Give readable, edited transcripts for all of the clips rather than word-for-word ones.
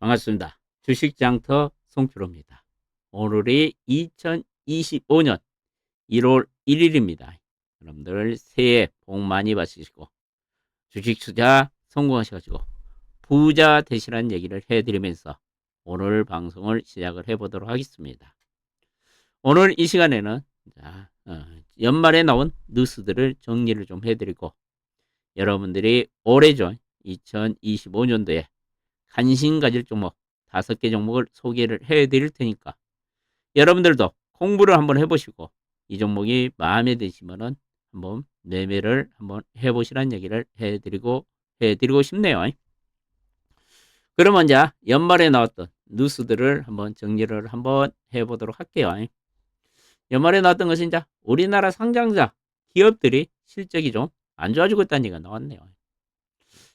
반갑습니다. 주식장터 송프로입니다. 오늘이 2025년 1월 1일입니다. 여러분들 새해 복 많이 받으시고 주식 투자 성공하셔가지고 부자 되시라는 얘기를 해드리면서 오늘 방송을 시작을 해보도록 하겠습니다. 오늘 이 시간에는 연말에 나온 뉴스들을 정리를 좀 해드리고 여러분들이 올해 전 2025년도에 관심 가질 종목 5개 종목을 소개를 해드릴 테니까 여러분들도 공부를 한번 해보시고 이 종목이 마음에 드시면은 한번 매매를 한번 해보시라는 얘기를 해드리고 싶네요. 그러면 이제 연말에 나왔던 뉴스들을 한번 정리를 한번 해보도록 할게요. 연말에 나왔던 것은 이제 우리나라 상장자 기업들이 실적이 좀 안 좋아지고 있다는 얘기가 나왔네요.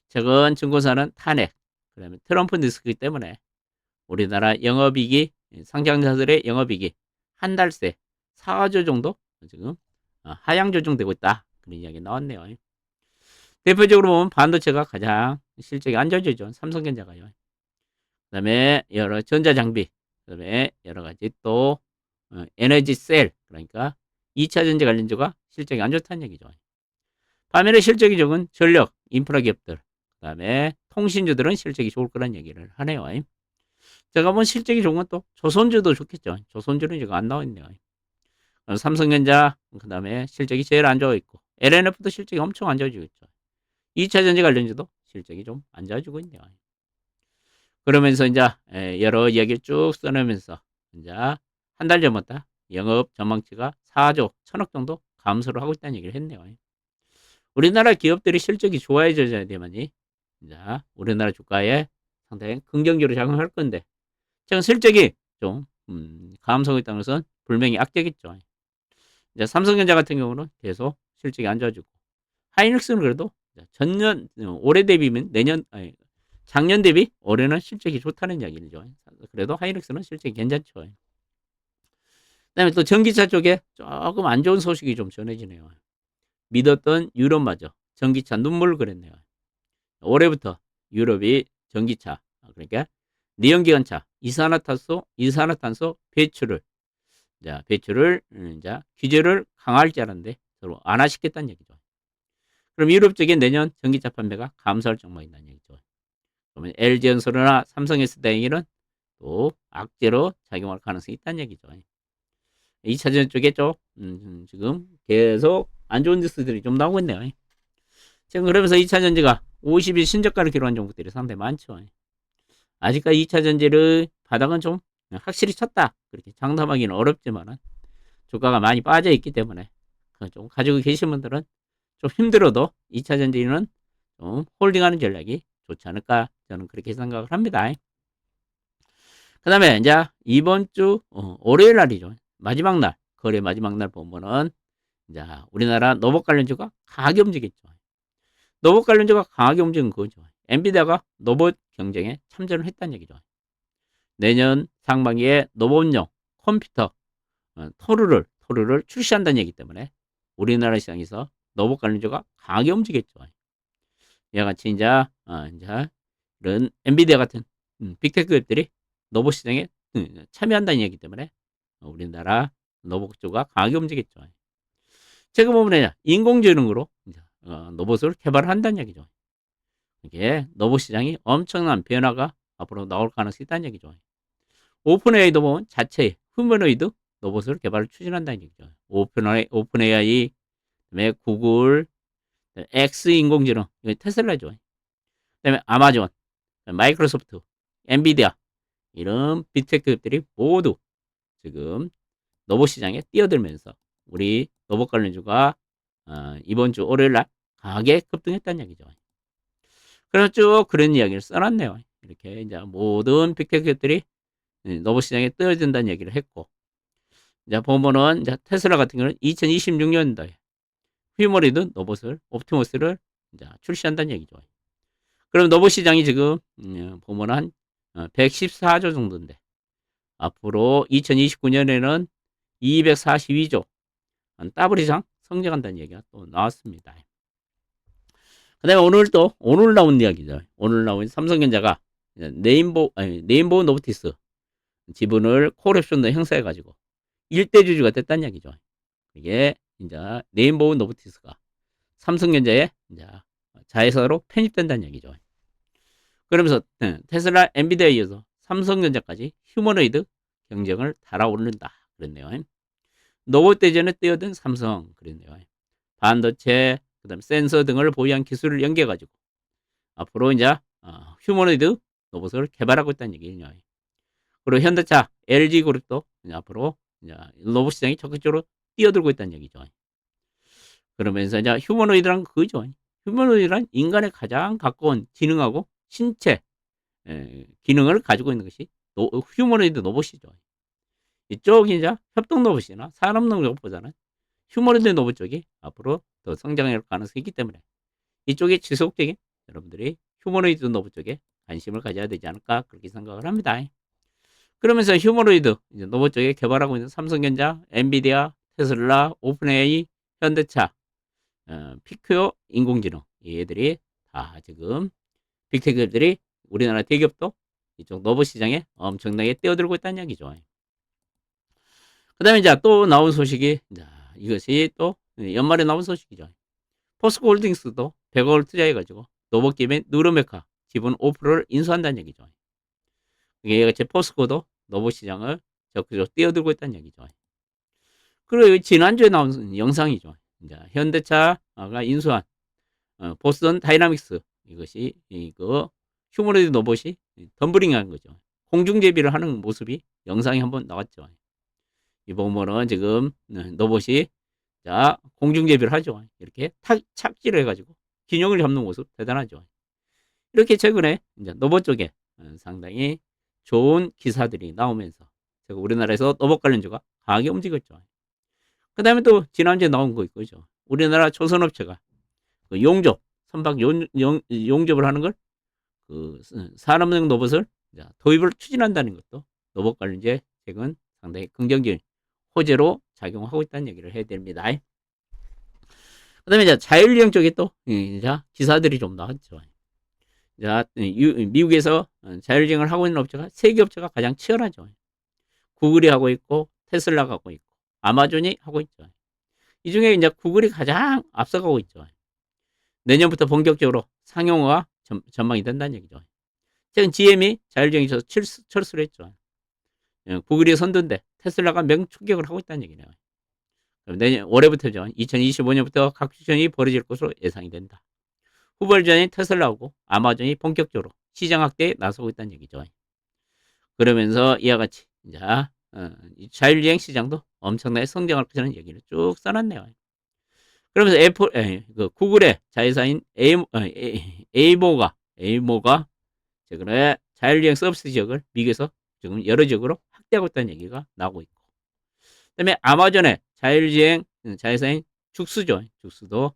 최근 증권사는 탄핵, 그다음에 트럼프 뉴스이기 때문에 우리나라 영업이익이 상장자들의 영업이익이 한 달 새 4조 정도 지금 하향 조정되고 있다. 그런 이야기 나왔네요. 대표적으로 보면 반도체가 가장 실적이 안 좋아지죠. 삼성전자가요. 그다음에 여러 전자장비, 그다음에 여러 가지 또 에너지 셀, 그러니까 2차 전지 관련주가 실적이 안 좋다는 얘기죠. 반면에 실적이 좋은 전력, 인프라 기업들, 그다음에 통신주들은 실적이 좋을 거란 얘기를 하네요. 제가 본 실적이 좋은 건 또 조선주도 좋겠죠. 조선주는 지금 안 나와 있네요. 삼성전자, 그 다음에 실적이 제일 안 좋아 있고, LNF도 실적이 엄청 안 좋아지고 있죠. 2차 전지 관련주도 실적이 좀 안 좋아지고 있네요. 그러면서 이제 여러 이야기를 쭉 써내면서 이제 한 달 전부터 영업 전망치가 4조 1천억 정도 감소를 하고 있다는 얘기를 했네요. 우리나라 기업들이 실적이 좋아져야 되만이 이제 우리나라 주가에 상당히 긍정적으로 작용할 건데 지금 실적이 좀 감소하고 있다는 것은 분명히 악재겠죠. 이제 삼성전자 같은 경우는 계속 실적이 안 좋아지고 하이닉스는 그래도 전년 올해 대비면 내년 아니 작년 대비 올해는 실적이 좋다는 이야기죠. 그래도 하이닉스는 실적이 괜찮죠. 그다음에 또 전기차 쪽에 조금 안 좋은 소식이 좀 전해지네요. 믿었던 유럽마저 전기차 눈물을 그렸네요. 올해부터 유럽이 전기차 그러니까 내연기관차 이산화탄소 배출을 이제 규제를 강화할 줄 알았는데 서로 완화시켰다는 얘기죠. 그럼 유럽 쪽에 내년 전기차 판매가 감소할 전망이라는 얘기죠. 그러면 LG전선이나 삼성 S다행이는 또 악재로 작용할 가능성이 있다는 얘기죠. 2차전 쪽에 좀 지금 계속 안 좋은 뉴스들이 좀 나오고 있네요. 지금 그러면서 2차전지가 50일 신저가를 기록한 종목들이 상당히 많죠. 아직까지 2차전지를 바닥은 좀 확실히 쳤다. 그렇게 장담하기는 어렵지만 주가가 많이 빠져 있기 때문에 좀 가지고 계신 분들은 좀 힘들어도 2차 전지는 좀 홀딩하는 전략이 좋지 않을까 저는 그렇게 생각을 합니다. 그 다음에 이제 이번 주 월요일 날이죠. 마지막 날 거래 마지막 날 보면은 이제 우리나라 노봇 관련주가 강하게 움직였죠. 노봇 관련주가 강하게 움직인 거죠. 엔비디아가 노봇 경쟁에 참전을 했다는 얘기죠. 내년 상반기에 노봇용 컴퓨터 토르를 출시한다는 얘기 때문에 우리나라 시장에서 노봇 관련주가 강하게 움직였죠. 이와 같이 이제 이런 엔비디아 같은 빅테크 앱들이 노봇 시장에 참여한다는 얘기 때문에 우리나라 노봇주가 강하게 움직였죠. 지금 보면 인공지능으로 노봇을 개발한다는 얘기죠. 이게 노봇 시장이 엄청난 변화가 앞으로 나올 가능성이 있다는 얘기죠. 오픈AI도 보면 자체 휴머노이드 로봇을 개발을 추진한다는 얘기죠. 오픈AI, 그다음에 구글, X 인공지능, 테슬라죠. 그다음에 아마존, 마이크로소프트, 엔비디아 이런 빅테크들이 모두 지금 로봇 시장에 뛰어들면서 우리 로봇 관련주가 이번 주 월요일날 강하게 급등했다는 얘기죠. 그래서 쭉 그런 이야기를 써놨네요. 이렇게 이제 모든 빅테크들이 로봇 시장에 뛰어든다는 얘기를 했고, 이제 보면은 이제 테슬라 같은 경우는 2026년도에 휴머리드 로봇을 옵티머스를 이제 출시한다는 얘기죠. 그럼 로봇 시장이 지금 보면 한 114조 정도인데 앞으로 2029년에는 242조 한 더블 이상 성장한다는 얘기가 또 나왔습니다. 그다음에 오늘 나온 이야기죠. 오늘 나온 삼성전자가 네임보 노티스 지분을 콜옵션도 행사해가지고 일대주주가 됐다는 얘기죠. 이게 이제 네임보 노티스가 삼성전자에 이제 자회사로 편입된다는 얘기죠. 그러면서 테슬라, 엔비디아에 이어서 삼성전자까지 휴머노이드 경쟁을 달아오른다 그랬네요. 로봇 대전에 뛰어든 삼성 그랬네요. 반도체, 그다음 센서 등을 보유한 기술을 연계해가지고 앞으로 이제 휴머노이드 로봇을 개발하고 있다는 얘기예요. 그리고 현대차, LG그룹도 앞으로 이제 로봇 시장이 적극적으로 뛰어들고 있다는 얘기죠. 그러면서 이제 휴머노이드란 그거죠. 휴머노이드란 인간에 가장 가까운 지능하고 신체 기능을 가지고 있는 것이 휴머노이드 로봇이죠. 이쪽이 이제 협동 로봇이나 산업 로봇보다는 휴머노이드 로봇 쪽이 앞으로 더 성장할 가능성이 있기 때문에 이쪽이 지속적인 여러분들이 휴머노이드 로봇 쪽에 관심을 가져야 되지 않을까 그렇게 생각을 합니다. 그러면서 휴머노이드 로봇 쪽에 개발하고 있는 삼성전자, 엔비디아, 테슬라, 오픈AI, 현대차, 피크요 인공지능 얘들이 다 지금 빅테크들이 우리나라 대기업도 이쪽 로봇 시장에 엄청나게 뛰어들고 있다는 얘기죠. 그 다음에 이제 또 나온 소식이 이것이 또 연말에 나온 소식이죠. 포스코 홀딩스도 100억을 투자해가지고 로봇 기업인 누르메카 지분 5%를 인수한다는 얘기죠. 이게 포스코도 로봇 시장을 적극적으로 뛰어들고 있다는 얘기죠. 그리고 지난주에 나온 영상이죠. 이제 현대차가 인수한 보스턴 다이나믹스 이것이 이거 휴머노이드 로봇이 덤블링한 거죠. 공중제비를 하는 모습이 영상이 한번 나왔죠. 이 보면은 지금 로봇이 자 공중제비를 하죠. 이렇게 착지를 해가지고 균형을 잡는 모습 대단하죠. 이렇게 최근에 이제 로봇 쪽에 상당히 좋은 기사들이 나오면서 우리나라에서 로봇 관련주가 강하게 움직였죠. 그 다음에 또 지난주에 나온 거 있죠. 우리나라 조선업체가 그 용접, 선박 용접을 하는 걸 그 산업용 로봇을 도입을 추진한다는 것도 로봇 관련주에 최근 상당히 긍정적인 호재로 작용하고 있다는 얘기를 해야 됩니다. 그 다음에 이제 자율주행 쪽에 또 기사들이 좀 나왔죠. 미국에서 자율주행을 하고 있는 업체가 세계 업체가 가장 치열하죠. 구글이 하고 있고 테슬라가 하고 있고 아마존이 하고 있죠. 이 중에 이제 구글이 가장 앞서가고 있죠. 내년부터 본격적으로 상용화가 전망이 된다는 얘기죠. 최근 GM이 자율주행에서 철수를 했죠. 구글이 선두인데 테슬라가 맹추격을 하고 있다는 얘기네요. 내년 올해부터죠. 2025년부터 각주전이 벌어질 것으로 예상이 된다. 후발주자인 테슬라하고 아마존이 본격적으로 시장 확대에 나서고 있다는 얘기죠. 그러면서 이와 같이 이제 자율주행 시장도 엄청나게 성장할 것이라는 얘기를 쭉 써놨네요. 그러면서 구글의 자회사인 에이모가 최근에 자율주행 서비스 지역을 미국에서 지금 여러 지역으로 확대하고 있다는 얘기가 나오고 있고, 그다음에 아마존의 자율주행 자회사인 죽수도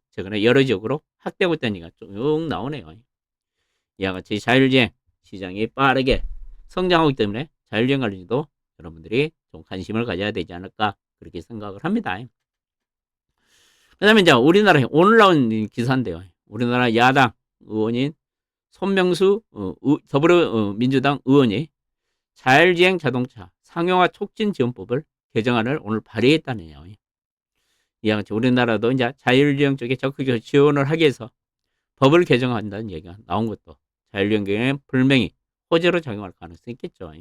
최근에 여러 지역으로 확대하고 있다는 얘기가 쭉 나오네요. 이와 같이 자율주행 시장이 빠르게 성장하기 때문에 자율주행 관련주도 여러분들이 좀 관심을 가져야 되지 않을까 그렇게 생각을 합니다. 그 다음에 이제 우리나라에 오늘 나온 기사인데요. 우리나라 야당 의원인 손명수 더불어민주당 의원이 자율주행 자동차 상용화 촉진 지원법을 개정안을 오늘 발의했다네요. 이와 같이 우리나라도 이제 자율주행 쪽에 적극적으로 지원을 하기 위해서 법을 개정한다는 얘기가 나온 것도 자율주행에 분명히 호재로 작용할 가능성이 있겠죠.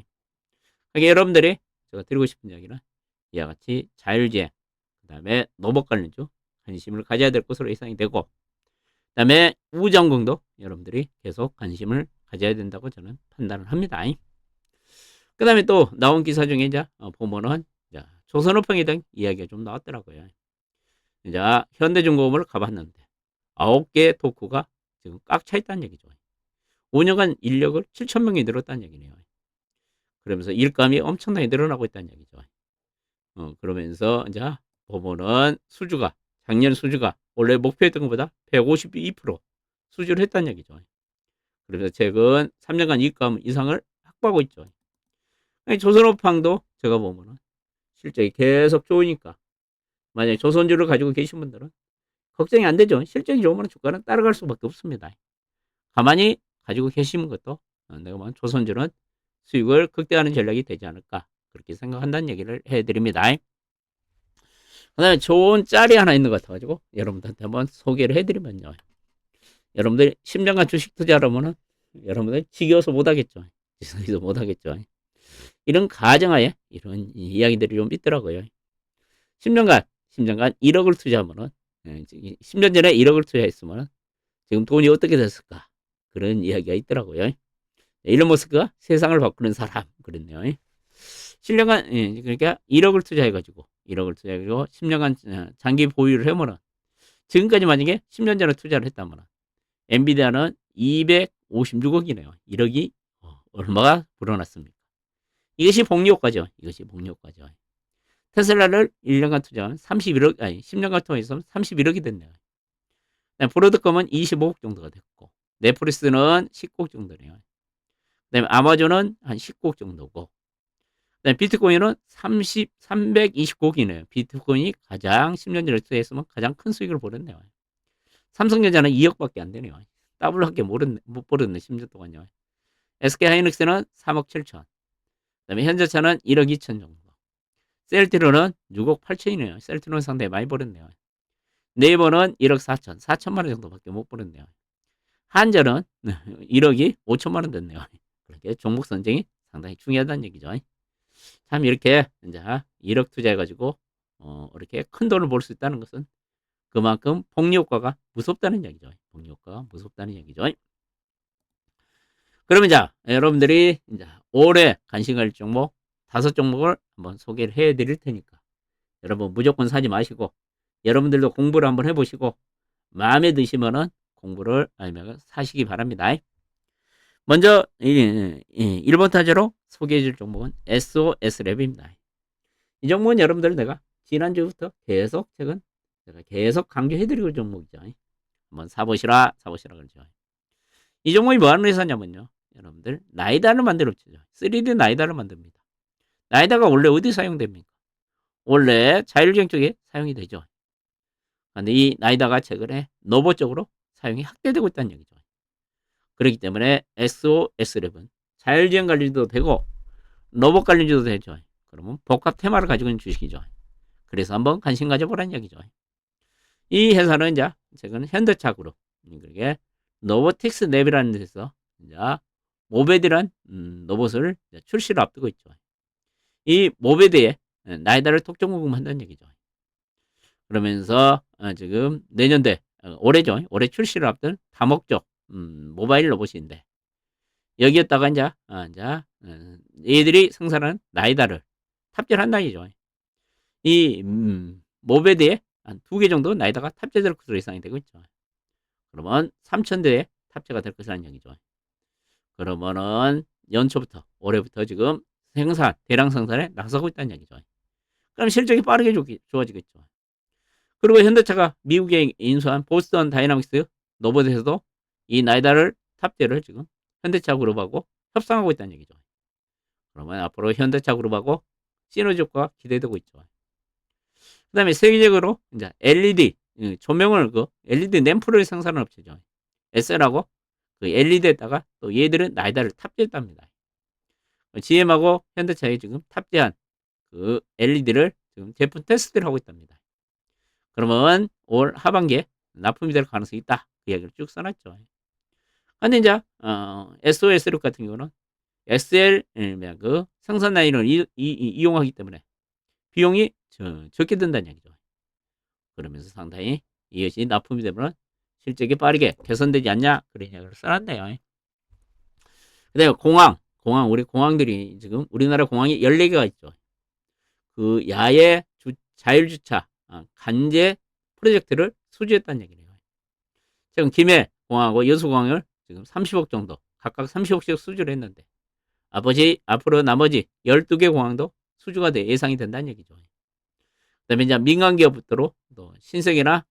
그러니까 여러분들이 제가 드리고 싶은 이야기는 이와 같이 자율주행, 그 다음에 로봇 관련주 관심을 가져야 될 것으로 예상이 되고, 그 다음에 우정공도 여러분들이 계속 관심을 가져야 된다고 저는 판단을 합니다. 그 다음에 또 나온 기사 중에 이제 보면은 조선업황에 대한 이야기가 좀 나왔더라고요. 이제 현대중공업을 가봤는데 9개 도쿠가 지금 꽉 차 있다는 얘기죠. 5년간 인력을 7,000명이 늘었다는 얘기네요. 그러면서 일감이 엄청나게 늘어나고 있다는 얘기죠. 그러면서 이제 보면은 작년 수주가 원래 목표했던 것보다 152% 수주를 했다는 얘기죠. 그래서 최근 3년간 일감 이상을 확보하고 있죠. 조선업황도 제가 보면은 실적이 계속 좋으니까 만약에 조선주를 가지고 계신 분들은 걱정이 안 되죠. 실적이 좋으면 주가는 따라갈 수밖에 없습니다. 가만히 가지고 계시는 것도 내가 보면 조선주는 수익을 극대화하는 전략이 되지 않을까 그렇게 생각한다는 얘기를 해드립니다. 그 다음에 좋은 짤이 하나 있는 것 같아가지고 여러분들한테 한번 소개를 해드리면요. 여러분들 10년간 주식 투자하면은 여러분들 지겨워서 못하겠죠. 지겨워서 못하겠죠. 이런 가정하에 이런 이야기들이 좀 있더라고요. 10년간 1억을 투자하면은 10년 전에 1억을 투자했으면 지금 돈이 어떻게 됐을까 그런 이야기가 있더라고요. 일론 머스크가 세상을 바꾸는 사람 그랬네요. 10년간 그러니까 1억을 투자해가지고 10년간 장기 보유를 해보면 지금까지 만약에 10년 전에 투자를 했다면 엔비디아는 256억이네요. 1억이 얼마가 불어났습니까? 이것이 복리효과죠. 이것이 복리효과죠. 테슬라를 1년간 투자하면 31억, 아니, 10년간 투자해서 31억이 됐네요. 브로드컴은 25억 정도가 됐고, 넷플릭스는 19억 정도네요. 그 다음에 아마존은 한 19억 정도고, 그 다음에 비트코인은 329억이네요. 비트코인이 가장 10년 전에 투자했으면 가장 큰 수익을 벌었네요. 삼성전자는 2억밖에 안 되네요. 더블밖에 못 벌었네, 10년 동안요. SK하이닉스는 3억 7천. 그 다음에 현대차는 1억 2천 정도. 셀트리온은 6억 8천이네요. 셀트리온 상당히 많이 벌었네요. 네이버는 1억 4천, 4천만 원 정도밖에 못 벌었네요. 한전은 1억이 5천만 원 됐네요. 그렇게 종목 선정이 상당히 중요하다는 얘기죠. 참 이렇게 이제 1억 투자해가지고 이렇게 큰 돈을 벌 수 있다는 것은 그만큼 복리효과가 무섭다는 얘기죠. 복리효과가 무섭다는 얘기죠. 그러면 자 여러분들이 이제 올해 관심갈 종목 5종목을 한번 소개를 해드릴 테니까 여러분 무조건 사지 마시고 여러분들도 공부를 한번 해보시고 마음에 드시면은 공부를 아니면 사시기 바랍니다. 먼저 1번 타자로 소개해줄 종목은 SOS랩입니다. 이 종목은 여러분들 내가 지난주부터 최근 제가 계속 강조해드리고 종목이죠. 한번 사보시라 그러죠. 이 종목이 뭐하는 회사냐면요. 여러분들 나이다를 만들어 죠 3D 나이다를 만듭니다. 나이다가 원래 어디 사용됩니까? 원래 자율주행 쪽에 사용이 되죠. 근데 이 나이다가 최근에 노보 쪽으로 사용이 확대되고 있다는 얘기죠. 그렇기 때문에 SOS랩은 자율주행 관리도 되고 로봇 관리도 되죠. 그러면 복합 테마를 가지고 있는 주식이죠. 그래서 한번 관심 가져보라는 얘기죠. 이 회사는 이제 최근 현대차 그룹 그게 노보틱스 랩이라는 데서 이제 모베드란 로봇을 출시를 앞두고 있죠. 이 모베드에 나이다를 독점 공급한다는 얘기죠. 그러면서 지금 내년대 올해죠. 올해 출시를 앞둔 다목적 모바일 로봇인데 여기에다가 이제 얘들이 생산하는 나이다를 탑재를 한다는 얘기죠. 이 모베드에 한 2개 정도 나이다가 탑재될 것으로 예상이 되고 있죠. 그러면 3,000대에 탑재가 될 것이라는 얘기죠. 그러면은 연초부터 올해부터 지금 대량 생산에 나서고 있다는 얘기죠. 그럼 실적이 빠르게 좋아지겠죠. 그리고 현대차가 미국에 인수한 보스턴 다이나믹스 로봇에서도 이 나이다를 탑재를 지금 현대차 그룹하고 협상하고 있다는 얘기죠. 그러면 앞으로 현대차 그룹하고 시너지 효과가 기대되고 있죠. 그 다음에 세계적으로 이제 LED 조명을 LED 램프를 생산하는 업체죠. SL하고 그 LED에다가 또 얘들은 나이다를 탑재했답니다. GM하고 현대차에 지금 탑재한 그 LED를 지금 제품 테스트를 하고 있답니다. 그러면 올 하반기에 납품이 될 가능성이 있다. 그 이야기를 쭉 써놨죠. 근데 이제 SOS력 같은 경우는 SL 그 생산 라인을 이용하기 때문에 비용이 적게 든다는 얘기죠. 그러면서 상당히 이것이 납품이 되면 실적이 빠르게 개선되지 않냐 그런 이야기를 써놨네요. 그다음에 우리 공항들이 지금 우리나라 공항이 14개가 있죠. 그 야외 자율주차 간제 프로젝트를 수주했다는 얘기네요. 지금 김해 공항하고 여수공항을 지금 30억 정도 각각 30억씩 수주를 했는데 앞으로 나머지 12개 공항도 수주가 예상이 된다는 얘기죠. 그다음에 이제 민간 기업부터로 또 신세계나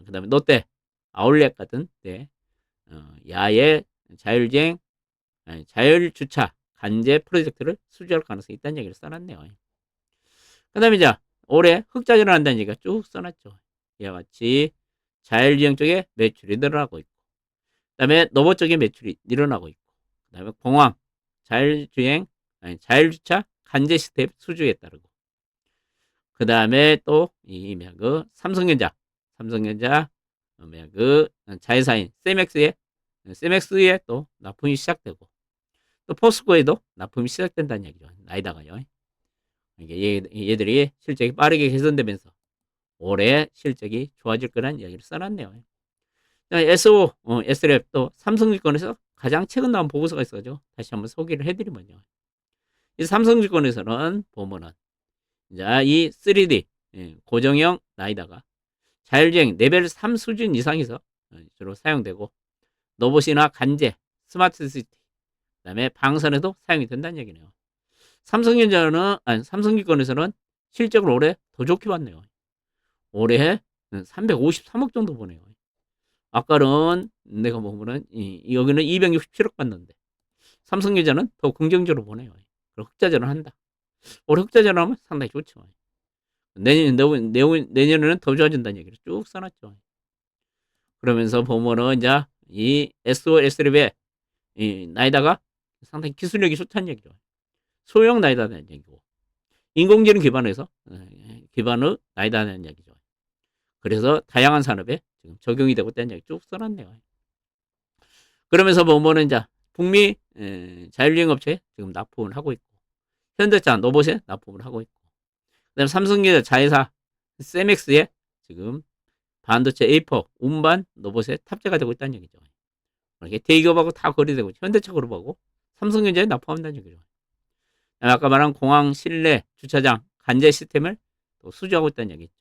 그다음에 롯데 아울렛 같은 야외 자율주차 간제 프로젝트를 수주할 가능성이 있다는 얘기를 써놨네요. 그다음에 이제 올해 흑자전을 한다는 얘기가 쭉 써놨죠. 이와 같이 자율주행 쪽에 매출이 늘어나고 있고, 그다음에 로봇 쪽에 매출이 늘어나고 있고, 그다음에 공항 자율주행 아니 자율주차 간제 시스템 수주에 따르고 그다음에 또이그 삼성전자 그 자회사인 세맥스에 또 납품이 시작되고 또 포스코에도 납품이 시작된다는 얘기죠. 나이다가요. 이게 얘들이 실적이 빠르게 개선되면서 올해 실적이 좋아질 거란 이야기를 써놨네요. SO, S랩 또 삼성증권에서 가장 최근 나온 보고서가 있어가지고 다시 한번 소개를 해드리면요. 이 삼성증권에서는 보면은 이제 이 3D 고정형 나이다가 자율주행 레벨 3 수준 이상에서 주로 사용되고 로봇이나 간제, 스마트 시티, 그다음에 방산에도 사용이 된다는 얘기네요. 삼성증권에서는 실적을 올해 더 좋게 봤네요. 올해 353억 정도 보네요. 아까는 내가 보면은 여기는 267억 봤는데 삼성전자는 더 긍정적으로 보네요. 흑자전을 한다. 올해 흑자전을 하면 상당히 좋죠. 내년에는 더 좋아진다는 얘기를 쭉 써놨죠. 그러면서 보면은 이제 이 SOS랩의 이 나이다가 상당히 기술력이 좋다는 얘기죠. 소형 나이다는 얘기고 인공지능 기반의 나이다는 얘기죠. 그래서 다양한 산업에 지금 적용이 되고 있다는 얘기 쭉 써놨네요. 그러면서 보면은 이제 북미 자율주행 업체에 지금 납품을 하고 있고 현대차 로봇에 납품을 하고 있고 그다음에 삼성전자 자회사 세맥스에 지금 반도체 A4 운반 로봇에 탑재가 되고 있다는 얘기죠. 이렇게 대기업하고 다 거래되고 현대차 그룹하고 삼성전자에 납품한다는 얘기죠. 아까 말한 공항 실내 주차장 간제 시스템을 또 수주하고 있다는 얘기죠.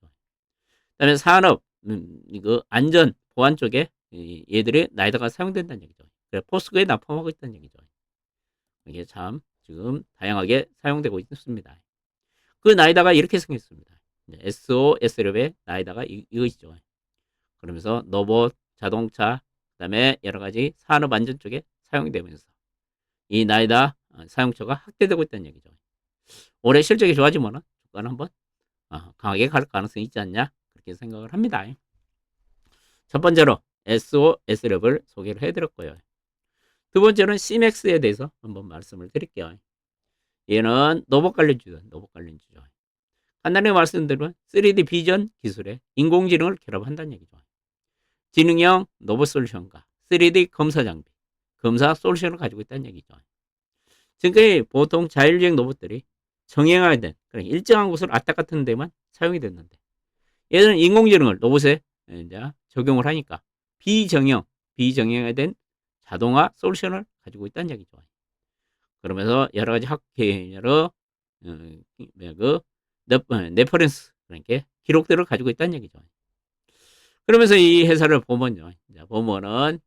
그다음에 산업 이거 안전 보안 쪽에 얘들이 나이다가 사용된다는 얘기죠. 그래 포스코에 납품하고 있다는 얘기죠. 이게 참 지금 다양하게 사용되고 있습니다. 그 나이다가 이렇게 생겼습니다. SOS랩의 나이다가 이것이죠. 그러면서 로봇, 자동차, 그다음에 여러 가지 산업 안전 쪽에 사용되면서 이 나이다 사용처가 확대되고 있다는 얘기죠. 올해 실적이 좋아지면은 주가는 한번 강하게 갈 가능성이 있지 않냐 그렇게 생각을 합니다. 첫 번째로 SOS랩을 소개를 해드렸고요. 두 번째는 CMX에 대해서 한번 말씀을 드릴게요. 얘는 로봇 관련주죠. 간단히 말씀드리면 3D 비전 기술에 인공지능을 결합한다는 얘기죠. 지능형 로봇 솔루션과 3D 검사 장비, 검사 솔루션을 가지고 있다는 얘기죠. 지금까지 보통 자율주행 로봇들이 정형화된 그러니까 일정한 곳을 왔다 같은 데만 사용이 됐는데 얘들은 인공지능을 로봇에 이제 적용을 하니까 비정형화된 자동화 솔루션을 가지고 있다는 얘기죠. 그러면서 여러 가지 여러 그 레퍼런스 그러니까 기록들을 가지고 있다는 얘기죠. 그러면서 이 회사를 보면요, 이제 보면은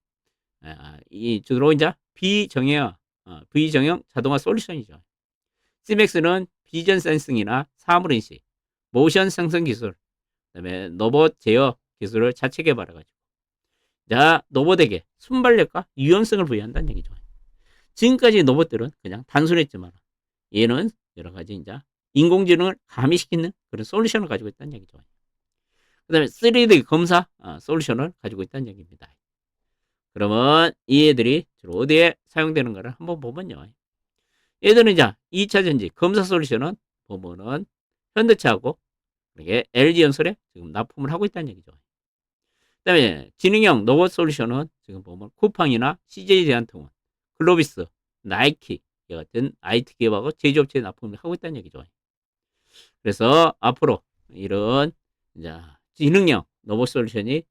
이 주로 이제 비정형 자동화 솔루션이죠. 시맥스는 비전 센싱이나 사물 인식, 모션 생성 기술, 그다음에 로봇 제어 기술을 자체 개발해가지고 로봇에게 순발력과 유연성을 부여한다는 얘기죠. 지금까지 로봇들은 그냥 단순했지만 얘는 여러 가지 이제 인공지능을 가미시키는 그런 솔루션을 가지고 있다는 얘기죠. 그 다음에 3D 검사 솔루션을 가지고 있다는 얘기입니다. 그러면 이 애들이 주로 어디에 사용되는가를 한번 보면요. 얘들은 이제 2차 전지 검사 솔루션은 보면은 현대차하고 이게 LG연솔에 지금 납품을 하고 있다는 얘기죠. 그 다음에 지능형 로봇 솔루션은 지금 보면 쿠팡이나 CJ 대한통운, 글로비스, 나이키 같은 IT 기업하고 제조업체에 납품을 하고 있다는 얘기죠. 그래서 앞으로 이런 이제 지능형 로봇 솔루션이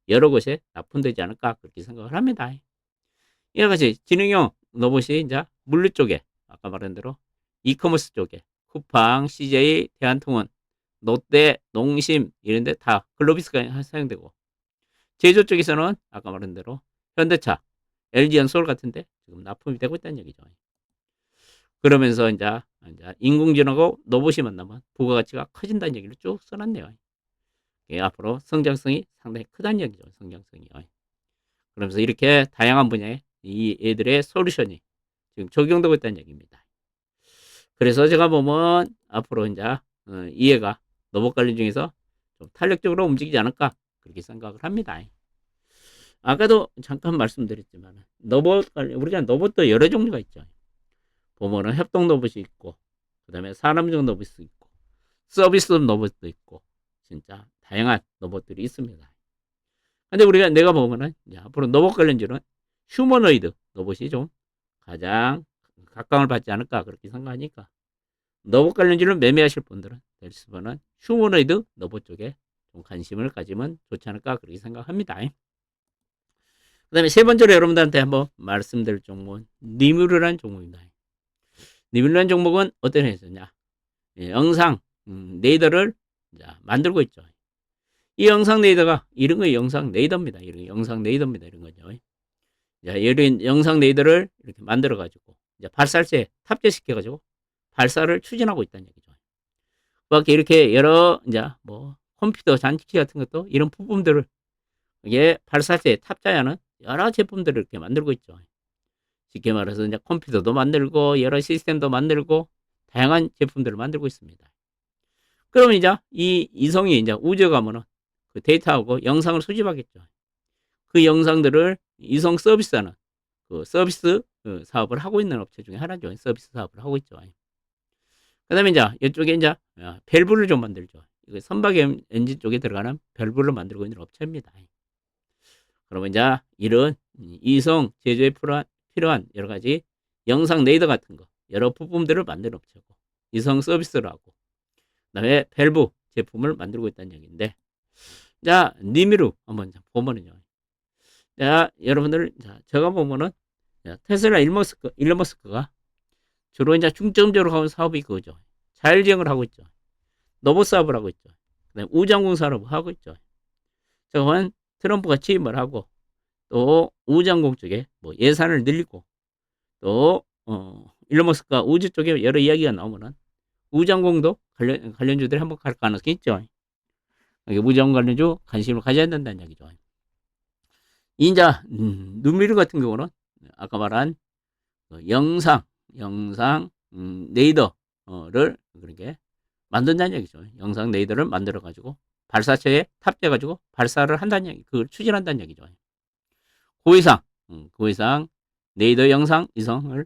여러 곳에 납품되지 않을까 그렇게 생각을 합니다. 이와 같이 지능형 로봇이 이제 물류 쪽에 아까 말한 대로 이커머스 쪽에 쿠팡, CJ, 대한통운, 롯데, 농심 이런 데 다 글로비스가 사용되고 제조 쪽에서는 아까 말한 대로 현대차, LG연솔 같은데 지금 납품이 되고 있다는 얘기죠. 그러면서 이제 인공지능하고 로봇이 만나면 부가가치가 커진다는 얘기를 쭉 써놨네요. 예, 앞으로 성장성이 상당히 크다는 얘기죠. 성장성이. 그러면서 이렇게 다양한 분야에 이 애들의 솔루션이 지금 적용되고 있다는 얘기입니다. 그래서 제가 보면 앞으로 이제 이 애가 로봇 관련 중에서 좀 탄력적으로 움직이지 않을까 그렇게 생각을 합니다. 아까도 잠깐 말씀드렸지만 로봇 우리가 로봇도 여러 종류가 있죠. 보면은 협동 로봇이 있고 그다음에 산업용 로봇이 있고 서비스 로봇도 있고 진짜 다양한 로봇들이 있습니다. 근데 우리가 내가 보면은 앞으로 로봇 관련주는 휴머노이드 로봇이 좀 가장 각광을 받지 않을까 그렇게 생각하니까 로봇 관련주를 매매하실 분들은 델스번은 휴머노이드 로봇 쪽에 좀 관심을 가지면 좋지 않을까 그렇게 생각합니다. 그 다음에 세 번째로 여러분들한테 한번 말씀드릴 종목은 니뮤르라는 종목입니다. 니뮤르라는 종목은 어떤 회사냐? 영상 레이더를 만들고 있죠. 이 영상 레이더가 이런 거 영상 레이더입니다. 이런 영상 레이더입니다. 이런 거죠. 이런 영상 레이더를 이렇게 만들어 가지고 발사체에 탑재시켜 가지고 발사를 추진하고 있다는 얘기죠. 그렇게 이렇게 여러 뭐 컴퓨터 장치 같은 것도 이런 부품들을 이게 발사체에 탑재하는 여러 제품들을 이렇게 만들고 있죠. 쉽게 말해서 컴퓨터도 만들고 여러 시스템도 만들고 다양한 제품들을 만들고 있습니다. 그러면 이 이성이 우주에 가면은 그 데이터하고 영상을 수집하겠죠. 그 영상들을 이성 서비스하는 그 서비스 사업을 하고 있는 업체 중에 하나죠. 서비스 사업을 하고 있죠. 그 다음에 이쪽에 밸브를 좀 만들죠. 이거 선박 엔진 쪽에 들어가는 밸브를 만들고 있는 업체입니다. 그러면 이런 이성 제조에 필요한 여러 가지 영상 레이더 같은 거 여러 부품들을 만드는 업체고 이성 서비스를 하고 그다음에 밸브 제품을 만들고 있다는 얘기인데 니미루 한번 보면은요. 여러분들 제가 보면은 테슬라 일론 머스크가 주로 중점적으로 하는 사업이 그거죠. 자율주행을 하고 있죠. 로봇 사업을 하고 있죠. 그다음에 우주항공 사업을 하고 있죠. 저건 트럼프가 취임을 하고 또 우주항공 쪽에 뭐 예산을 늘리고 또 일론 머스크가 우주 쪽에 여러 이야기가 나오면은 우주항공도 관련주들이 한번 갈 가능성이 있죠. 우주항공 관련주 관심을 가져야 된다는 얘기죠. 누미르 같은 경우는 아까 말한 영상 레이더를 그렇게 만든다는 얘기죠. 영상 레이더를 만들어 가지고 발사체에 탑재해 가지고 발사를 한다는 얘기, 그걸 추진한다는 얘기죠. 고해상 레이더 영상 이성을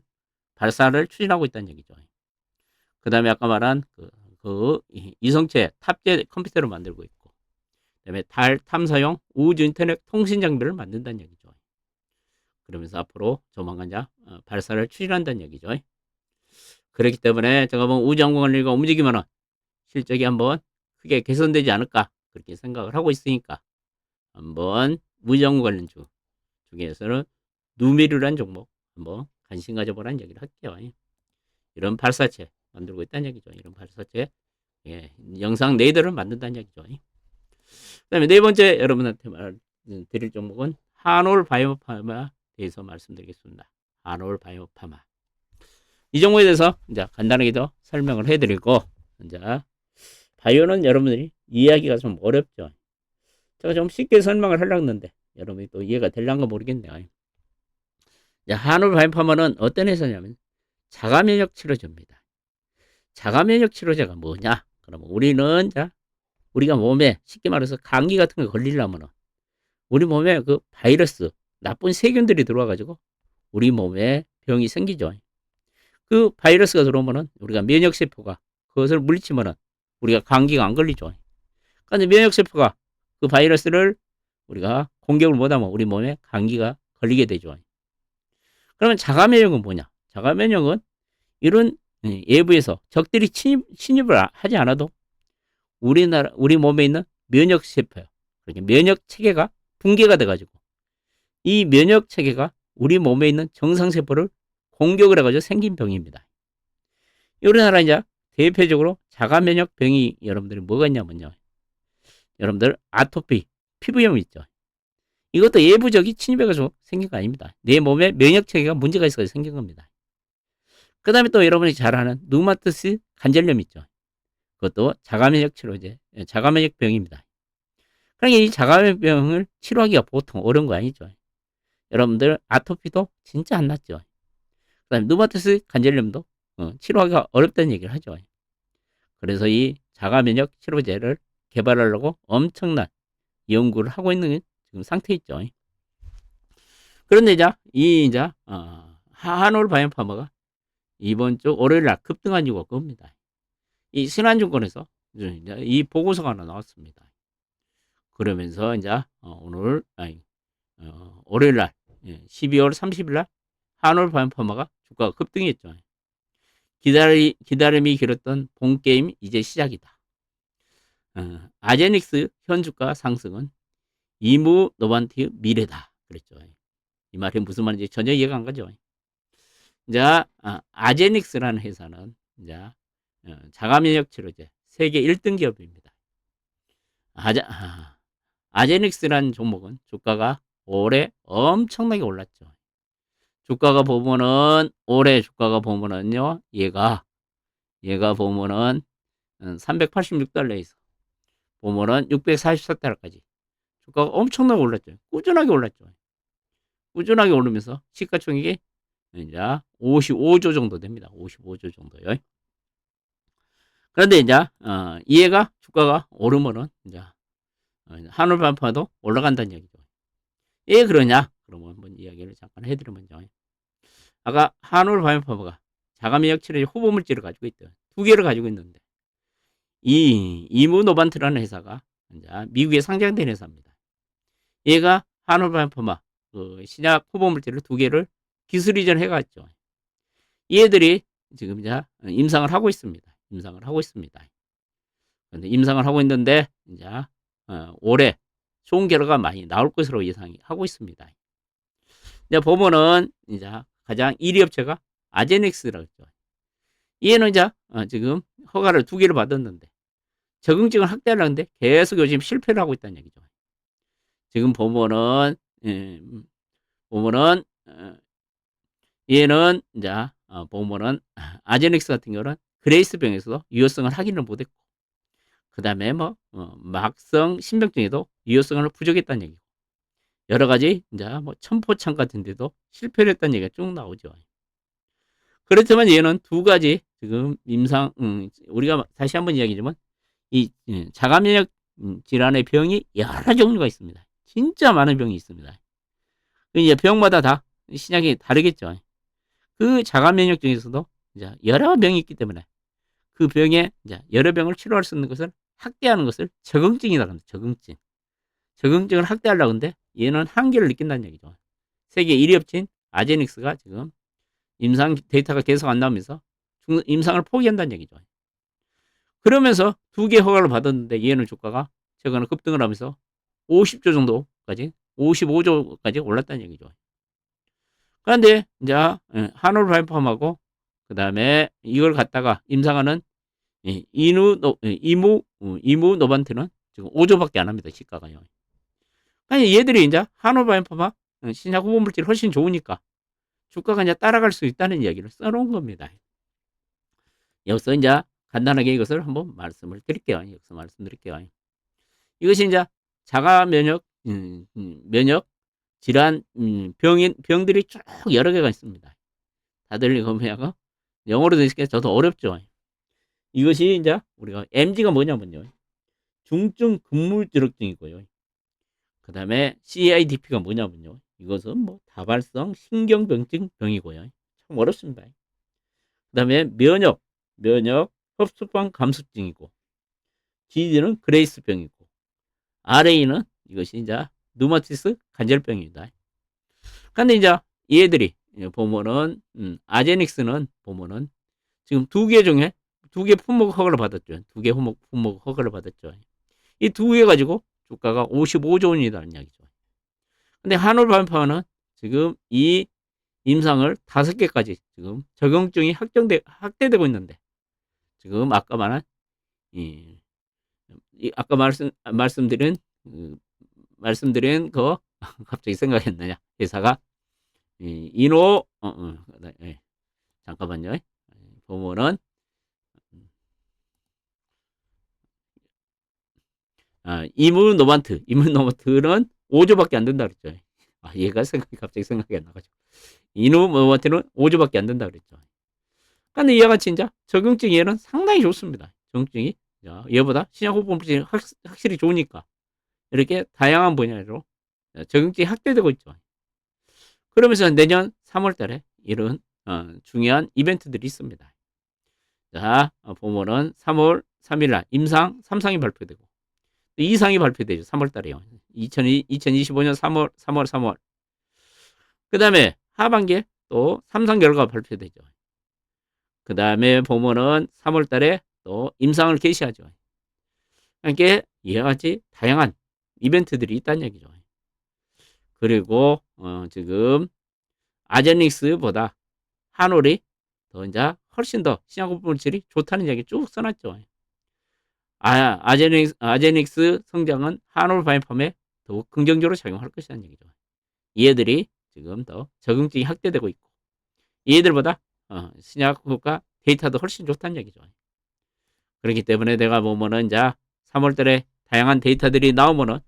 발사를 추진하고 있다는 얘기죠. 그 다음에 아까 말한 그 이성체 탑재 컴퓨터를 만들고 있고, 그 다음에 달 탐사용 우주 인터넷 통신 장비를 만든다는 얘기죠. 그러면서 앞으로 조만간 발사를 추진한다는 얘기죠. 그렇기 때문에 제가 우주항공 관리가 움직이면은 실적이 한번 크게 개선되지 않을까 그렇게 생각을 하고 있으니까 한번 우주항공 관련주 중에서는 누미르란 종목 한번 관심 가져보라는 얘기를 할게요. 이런 발사체 만들고 있다는 얘기죠. 이런 발사체 영상 레이더를 만든다는 얘기죠. 그 다음에 네 번째 여러분한테 드릴 종목은 한올 바이오파마에 대해서 말씀드리겠습니다. 한올 바이오파마. 이 종목에 대해서 간단하게 더 설명을 해드리고 바이오는 여러분들이 이해하기가 좀 어렵죠. 제가 좀 쉽게 설명을 하려고 했는데 여러분이 또 이해가 될란가 모르겠네요. 한올 바이오파마는 어떤 회사냐면 자가면역 치료제입니다. 자가면역 치료제가 뭐냐? 그러면 우리는 우리가 몸에 쉽게 말해서 감기 같은 거 걸리려면 우리 몸에 그 바이러스 나쁜 세균들이 들어와 가지고 우리 몸에 병이 생기죠. 그 바이러스가 들어오면은 우리가 면역세포가 그것을 물리치면은 우리가 감기가 안 걸리죠. 그러니까 면역세포가 그 바이러스를 우리가 공격을 못하면 우리 몸에 감기가 걸리게 되죠. 그러면 자가면역은 뭐냐? 자가면역은 이런 외부에서 적들이 침입을 하지 않아도 우리 몸에 있는 면역세포, 그러니까 면역체계가 붕괴가 돼가지고 이 면역체계가 우리 몸에 있는 정상세포를 공격을 해가지고 생긴 병입니다. 우리나라 대표적으로 자가면역병이 여러분들이 뭐가 있냐면요. 여러분들 아토피, 피부염이 있죠. 이것도 외부적이 침입해가지고 생긴 거 아닙니다. 내 몸에 면역체계가 문제가 있어서 생긴 겁니다. 그 다음에 또 여러분이 잘 아는 류마티스 관절염 있죠. 그것도 자가면역 치료제, 자가면역병입니다. 그러니까 이 자가면역병을 치료하기가 보통 어려운 거 아니죠. 여러분들 아토피도 진짜 안 낫죠. 그 다음에 류마티스 관절염도 치료하기가 어렵다는 얘기를 하죠. 그래서 이 자가면역 치료제를 개발하려고 엄청난 연구를 하고 있는 지금 상태에 있죠. 그런데 이제 한올 바이오파마가 이번 주 월요일 날 급등한 이유가 그겁니다. 이 신한증권에서 이제 이 보고서가 하나 나왔습니다. 그러면서 이제 오늘 월요일 날 12월 30일 날 한올 바이오파마가 주가가 급등했죠. 기다림이 길었던 본 게임 이제 시작이다. 아제닉스 현 주가 상승은 이무 노반티의 미래다. 그랬죠. 이 말이 무슨 말인지 전혀 이해가 안 가죠. 이제 아제닉스라는 회사는 이제 자가면역 치료제 세계 1등 기업입니다. 아제닉스라는 종목은 주가가 올해 엄청나게 올랐죠. 주가가 보면은 올해 주가가 보면은요, 얘가 보면은 386달러에서 보면은 644달러까지 주가가 엄청나게 올랐죠. 꾸준하게 올랐죠. 꾸준하게 오르면서 시가총액이 이제 55조 정도 됩니다. 55조 정도요. 그런데 이제 얘가 주가가 오르면은 이제 한올 반파도 올라간다는 얘기죠. 왜 그러냐? 그러면 한번 이야기를 잠깐 해드리면요. 아까 한올 바이오파머가 자가면역 치료제 후보 물질을 가지고 있대요. 두 개를 가지고 있는데 이 이무노반트라는 회사가 이제 미국에 상장된 회사입니다. 얘가 한올 바이오파마 그 신약 후보 물질을 두 개를 기술 이전해갔죠. 얘들이 지금 이제 임상을 하고 있습니다. 임상을 하고 있습니다. 그런데 임상을 하고 있는데 이제 올해 좋은 결과가 많이 나올 것으로 예상하고 있습니다. 이제 보면은 이제 가장 1위 업체가 아제닉스라고 했죠. 얘는 이제 지금 허가를 두 개를 받았는데 적응증을 확대하려는데 계속 요즘 실패를 하고 있다는 얘기죠. 지금 보면은 보면은 얘는 이제 보면은 아제닉스 같은 경우는 그레이스병에서도 유효성을 확인을 못했고 그 다음에 뭐 막성 신병증에도 유효성을 부족했다는 얘기고 여러 가지 이제 뭐 첨포창 같은 데도 실패를 했다는 얘기가 쭉 나오죠. 그렇지만 얘는 두 가지 지금 임상 우리가 다시 한번 이야기지만 이 자가면역 질환의 병이 여러 종류가 있습니다. 진짜 많은 병이 있습니다. 이제 병마다 다 신약이 다르겠죠. 그 자가면역 중에서도 이제 여러 병이 있기 때문에 그 병에 이제 여러 병을 치료할 수 있는 것을 확대하는 것을 적응증이라고 합니다. 적응증. 적응증을 확대하려고 하는데 얘는 한계를 느낀다는 얘기죠. 세계 1위 업체인 아제닉스가 지금 임상 데이터가 계속 안 나오면서 임상을 포기한다는 얘기죠. 그러면서 두 개 허가를 받았는데 얘는 주가가 최근에 급등을 하면서 50조 정도까지 55조까지 올랐다는 얘기죠. 그런데 이제 한올 바이오팜하고 그 다음에 이걸 갖다가 임상하는 이무 노반트는 지금 5조밖에 안 합니다. 시가가요. 아니 얘들이 이제 한올 바이오팜 신약 후보 물질이 훨씬 좋으니까 주가가 이제 따라갈 수 있다는 이야기를 써놓은 겁니다. 여기서 이제 간단하게 이것을 한번 말씀을 드릴게요. 여기서 말씀드릴게요. 이것이 이제 자가 면역 면역 질환 병들이 쭉 여러 개가 있습니다. 다들 이거 뭐냐고 영어로 되어 있으니까 저도 어렵죠. 이것이 이제 우리가 MG가 뭐냐면요. 중증 근무지력증이고요. 그 다음에 CIDP가 뭐냐면요. 이것은 뭐 다발성 신경병증 병이고요. 참 어렵습니다. 그 다음에 면역 흡수방 감소증이고 G는 그레이스병이고 RA는 이것이 이제 누마티스 관절병입니다. 근데 이제 얘들이 보면은 아제닉스는 보면은 지금 두 개 중에 두 개 품목 허가를 받았죠. 두 개 품목 허가를 받았죠. 이 두 개 가지고 주가가 55조 원이라는 이야기죠. 근데 한올 바이오파마는 지금 이 임상을 5개까지 지금 적용증이 확대되고 있는데 지금 아까 말한 아까 말씀드린 거 갑자기 생각이 안 나냐 회사가 이노 네. 잠깐만요. 보면은 이무노반트는 5조밖에 안 된다 그랬죠. 얘가 갑자기 생각이 안 나가지고 이무노반트는 5조밖에 안 된다 그랬죠. 근데 이와 같이 이제 적응증 얘는 상당히 좋습니다. 적응증이 얘보다 신약 호흡물질이 확실히 좋으니까 이렇게 다양한 분야로 적응증이 확대되고 있죠. 그러면서 내년 3월 달에 이런 중요한 이벤트들이 있습니다. 자, 보면은 3월 3일 날 임상 3상이 발표되고 2상이 발표되죠. 3월 달에요. 2025년 3월. 그 다음에 하반기에 또 3상 결과가 발표되죠. 그 다음에 보면은 3월 달에 또 임상을 개시하죠. 그러니까 이와 같이 다양한 이벤트들이 있다는 얘기죠. 그리고 지금 아제닉스보다 한올이 더 이제 훨씬 더 신약 물질이 좋다는 얘기 쭉 써놨죠. 아제닉스 성장은 한올 바이오팜에 더욱 긍정적으로 작용할 것이라는 얘기죠. 얘들이 지금 더 적응증이 확대되고 있고 얘들보다 신약 효과 데이터도 훨씬 좋다는 얘기죠. 그렇기 때문에 내가 보면은 이제 3월 달에 다양한 데이터들이 나오면은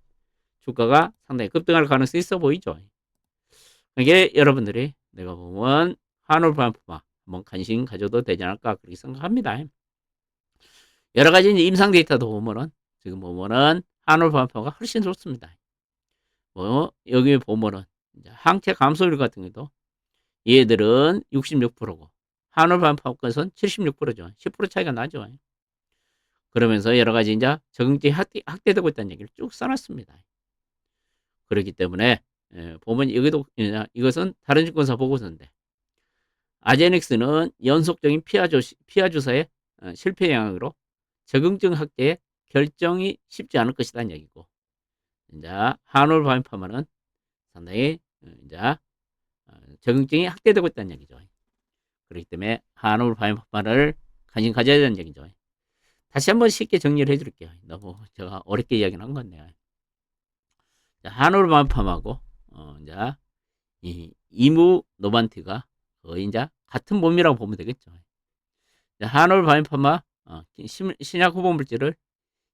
주가가 상당히 급등할 가능성이 있어 보이죠. 이게 여러분들이 내가 보면 한올 바이오팜 한번 관심 가져도 되지 않을까 그렇게 생각합니다. 여러 가지 임상 데이터도 보면은 지금 보면은 한올 바이오팜가 훨씬 좋습니다. 뭐 여기 보면은 항체 감소율 같은 것도 얘들은 66%고 한올 바이오팜 것은 76%죠. 10% 차이가 나죠. 그러면서 여러 가지 이제 적응증이 확대되고 있다는 얘기를 쭉 써놨습니다. 그렇기 때문에 보면 여기도 이것은 다른 증권사 보고서인데 아제닉스는 연속적인 피하 주사의 실패 영향으로 적응증 확대에 결정이 쉽지 않을 것이라는 얘기고 이제 한올 바이오파마는 상당히 이제 적응증이 확대되고 있다는 얘기죠. 그렇기 때문에 한올 바이오파마를 관심 가져야 되는 얘기죠. 다시 한번 쉽게 정리를 해드릴게요. 너무 제가 어렵게 이야기를 한 건데요. 한올 바이오팜하고 이제 이 이무 노반티가 거의 이제 같은 몸이라고 보면 되겠죠. 한올 바이오팜마 신약 후보 물질을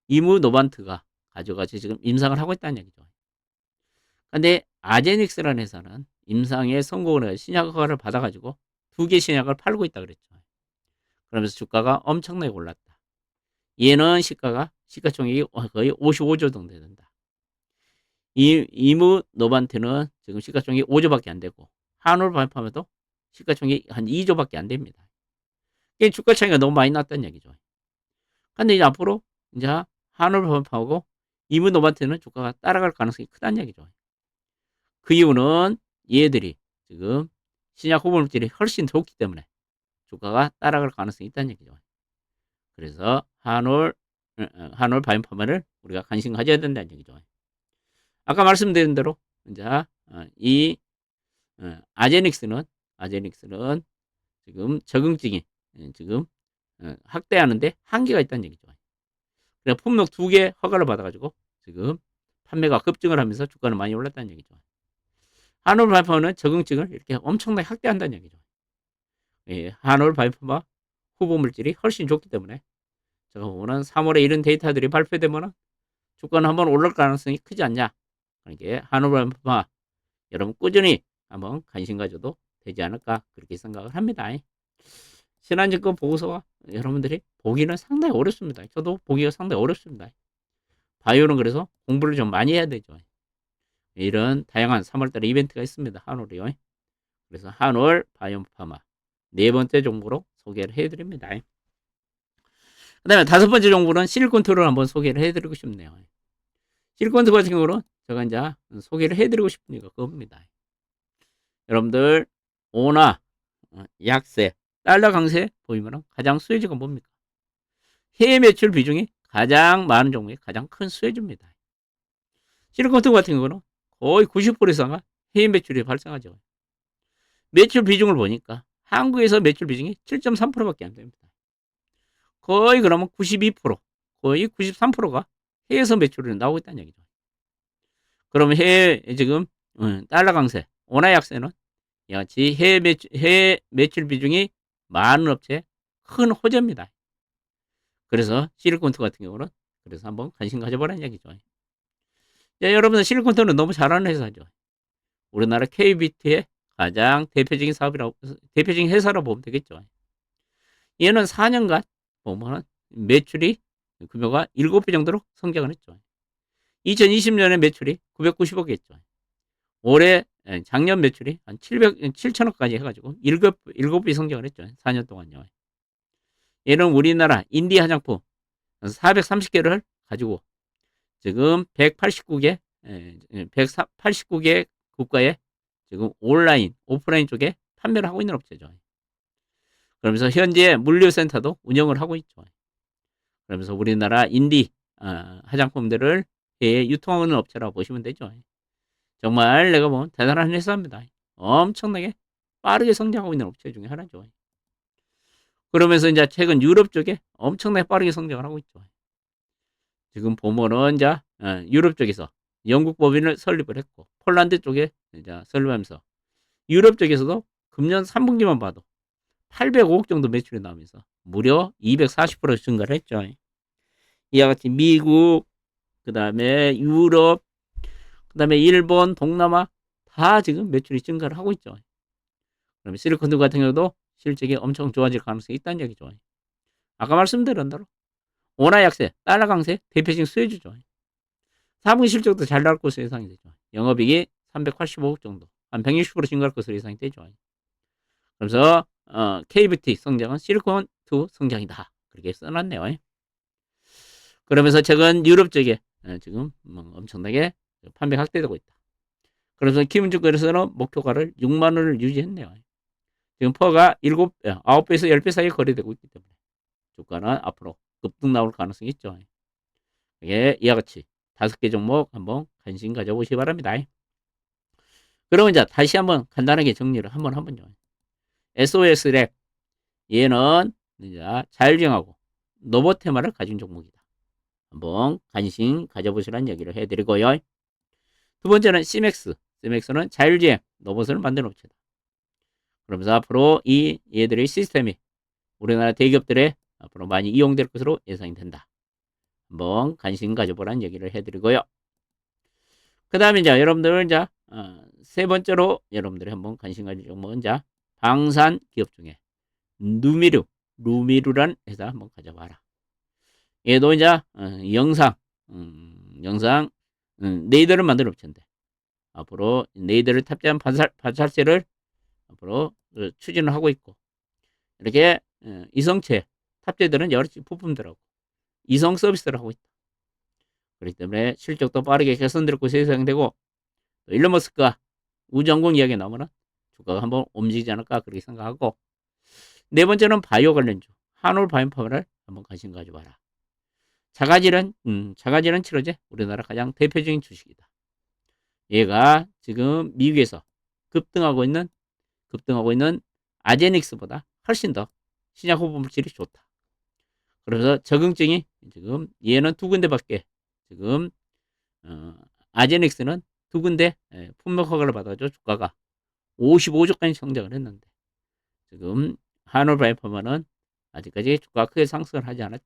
이무 노반트가 가져가서 지금 임상을 하고 있다는 얘기죠. 근데 아제닉스라는 회사는 임상에 성공을 해서 신약 허가를 받아가지고 2개 신약을 팔고 있다 그랬죠. 그러면서 주가가 엄청나게 올랐다. 얘는 시가총액이 거의 55조 정도 된다. 이무 노반트는 지금 시가총액이 5조밖에 안 되고 한올 바이오팜에도 시가총액이 한 2조밖에 안 됩니다. 이 주가 차이가 너무 많이 났다는 얘기죠. 근데 이제 앞으로 이제 한올 바이오팜하고 이무 노반트는 주가가 따라갈 가능성이 크다는 얘기죠. 그 이유는 얘들이 지금 신약 후보 물질이 훨씬 좋기 때문에 주가가 따라갈 가능성이 있다는 얘기죠. 그래서 한올 바이오팜을 우리가 관심 가져야 된다는 얘기죠. 아까 말씀드린 대로 이제 이 아제닉스는 지금 적응증이 지금 확대하는데 한계가 있다는 얘기죠. 그래서 품목 2개 허가를 받아가지고 지금 판매가 급증을 하면서 주가는 많이 올랐다는 얘기죠. 한올 바이오팜은 적응증을 이렇게 엄청나게 확대한다는 얘기죠. 예, 한올 바이오팜 후보 물질이 훨씬 좋기 때문에 제가 보면 3월에 이런 데이터들이 발표되면 주가는 한번 올라갈 가능성이 크지 않냐. 그러니까 한올 바이오팜 여러분 꾸준히 한번 관심 가져도 되지 않을까 그렇게 생각을 합니다. 신한증권 보고서가 여러분들이 보기는 상당히 어렵습니다. 저도 보기가 상당히 어렵습니다. 바이오는 그래서 공부를 좀 많이 해야 되죠. 이런 다양한 3월달에 이벤트가 있습니다. 한올이요. 그래서 한올 바이오파마 네 번째 정보로 소개를 해드립니다. 그 다음에 다섯 번째 정보는 실리콘투를 한번 소개를 해드리고 싶네요. 실리콘투 같은 경우는 제가 이제 소개를 해드리고 싶은 이유가 그겁니다. 여러분들 원화 약세 달러 강세 보이면 가장 수혜주가 뭡니까? 해외 매출 비중이 가장 많은 종목이 가장 큰 수혜주입니다. 실리콘투 같은 경우는 거의 90% 이상가 해외 매출이 발생하죠. 매출 비중을 보니까 한국에서 매출 비중이 7.3%밖에 안 됩니다. 거의 그러면 92%, 거의 93%가 해외에서 매출이 나오고 있다는 얘기죠. 그러면 해외 지금 달러 강세, 원화 약세는 같이 해외 매출 비중이 많은 업체 큰 호재입니다. 그래서 실리콘투 같은 경우는 그래서 한번 관심 가져보라는 얘기죠. 자, 여러분들 실리콘투는 너무 잘하는 회사죠. 우리나라 KBT의 가장 대표적인 회사라고 보면 되겠죠. 얘는 4년간 보면 매출이 규모가 7배 정도로 성장을 했죠. 2020년에 매출이 990억이었죠. 올해 작년 매출이 한 7천억까지 해가지고 7배 성장을 했죠. 4년 동안요. 얘는 우리나라 인디 화장품 430개를 가지고 지금 189개, 189개 국가에 지금 온라인, 오프라인 쪽에 판매를 하고 있는 업체죠. 그러면서 현재 물류센터도 운영을 하고 있죠. 그러면서 우리나라 인디 화장품들을 해외에 유통하는 업체라고 보시면 되죠. 정말 내가 보면 대단한 회사입니다. 엄청나게 빠르게 성장하고 있는 업체 중에 하나죠. 그러면서 이제 최근 유럽 쪽에 엄청나게 빠르게 성장을 하고 있죠. 지금 보면은 이제 유럽 쪽에서 영국 법인을 설립을 했고 폴란드 쪽에 이제 설립하면서 유럽 쪽에서도 금년 3분기만 봐도 805억 정도 매출이 나오면서 무려 240% 증가를 했죠. 이와 같이 미국, 그 다음에 유럽, 그 다음에 일본, 동남아 다 지금 매출이 증가를 하고 있죠. 그러면 실리콘도 같은 경우도 실적이 엄청 좋아질 가능성이 있다는 얘기죠. 아까 말씀드린 대로 원화 약세, 달러 강세 대표적인 수혜주죠. 4분기 실적도 잘 나올 것으로 예상이 되죠. 영업이익이 385억 정도, 한 160% 증가할 것으로 예상이 되죠. 그래서 KBT 성장은 실리콘2 성장이다. 그렇게 써놨네요. 그러면서 최근 유럽 쪽에 지금 엄청나게 판매 확대되고 있다. 그래서 기본주가에서는 목표가를 6만 원을 유지했네요. 지금 퍼가 9배에서 10배 사이에 거래되고 있기 때문에 주가는 앞으로 급등 나올 가능성이 있죠. 이게 이와 같이 5개 종목 한번 관심 가져보시기 바랍니다. 그러면 이제 다시 한번 간단하게 정리를 한번 하면요. SOS랩 얘는 이제 자율주행하고 로봇 테마를 가진 종목이다. 한번 관심 가져보시라는 얘기를 해드리고요. 두 번째는 시맥스는 자율주행 로봇을 만드는 업체다. 그러면서 앞으로 얘들의 시스템이 우리나라 대기업들에 앞으로 많이 이용될 것으로 예상이 된다. 한번 관심 가져보라는 얘기를 해드리고요. 그 다음에 이제 여러분들 이제 세 번째로 여러분들이 한번 관심 가질 종목은 이제 방산 기업 중에 루미루란 회사 한번 가져봐라. 얘도 이제 영상 레이더를 만드는 업체인데 앞으로 레이더를 탑재한 반사체를 앞으로 추진을 하고 있고 이렇게 이성체 탑재되는 여러 부품들하고 이성 서비스를 하고 있다. 그렇기 때문에 실적도 빠르게 개선될 것이 예상되고 일론 머스크가 우주항공 이야기 나오면 주가가 한번 움직이지 않을까 그렇게 생각하고 네 번째는 바이오 관련주 한올 바이오파마를 한번 관심 가져봐라. 자가질환 치료제 우리나라 가장 대표적인 주식이다. 얘가 지금 미국에서 급등하고 있는 아제닉스보다 훨씬 더 신약 호흡 물질이 좋다. 그래서 적응증이 지금 얘는 두 군데밖에 지금 아제닉스는 두 군데 품목 허가를 받아줘 주가가 55조까지 성장을 했는데 지금 한올 바이오파마는 아직까지 주가가 크게 상승을 하지 않았다.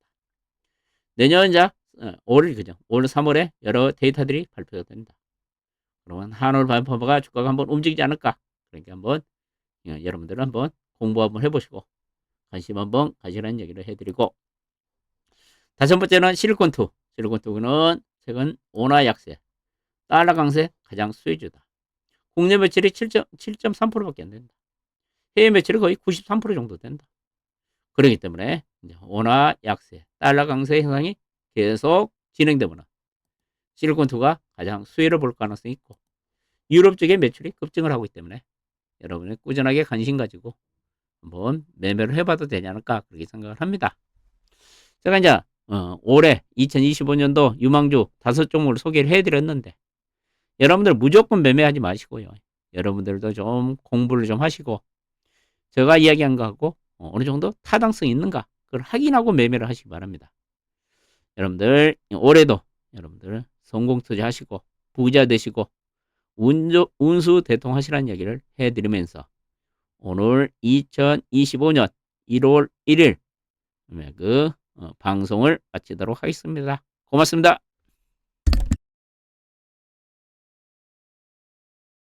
내년 올 3월에 여러 데이터들이 발표가 된다. 그러면 한올 바이오파마가 주가가 한번 움직이지 않을까? 그러니까 한번 여러분들은 한번 공부 한번 해보시고 관심 한번 가지라는 얘기를 해드리고 다섯 번째는 실리콘2는 최근 원화 약세, 달러 강세 가장 수혜주다. 국내 매출이 7.3%밖에 안 된다. 해외 매출이 거의 93% 정도 된다. 그렇기 때문에 원화 약세, 달러 강세 현상이 계속 진행되면 실리콘2가 가장 수혜를 볼 가능성이 있고 유럽 쪽의 매출이 급증을 하고 있기 때문에 여러분이 꾸준하게 관심 가지고 한번 매매를 해봐도 되지 않을까 그렇게 생각을 합니다. 제가 이제 올해 2025년도 유망주 5종목을 소개를 해드렸는데 여러분들 무조건 매매하지 마시고요. 여러분들도 좀 공부를 좀 하시고 제가 이야기한 거하고 어느 정도 타당성이 있는가 그걸 확인하고 매매를 하시기 바랍니다. 여러분들 올해도 여러분들 성공 투자하시고 부자 되시고 운수 대통하시라는 얘기를 해드리면서 오늘 2025년 1월 1일 방송을 마치도록 하겠습니다. 고맙습니다.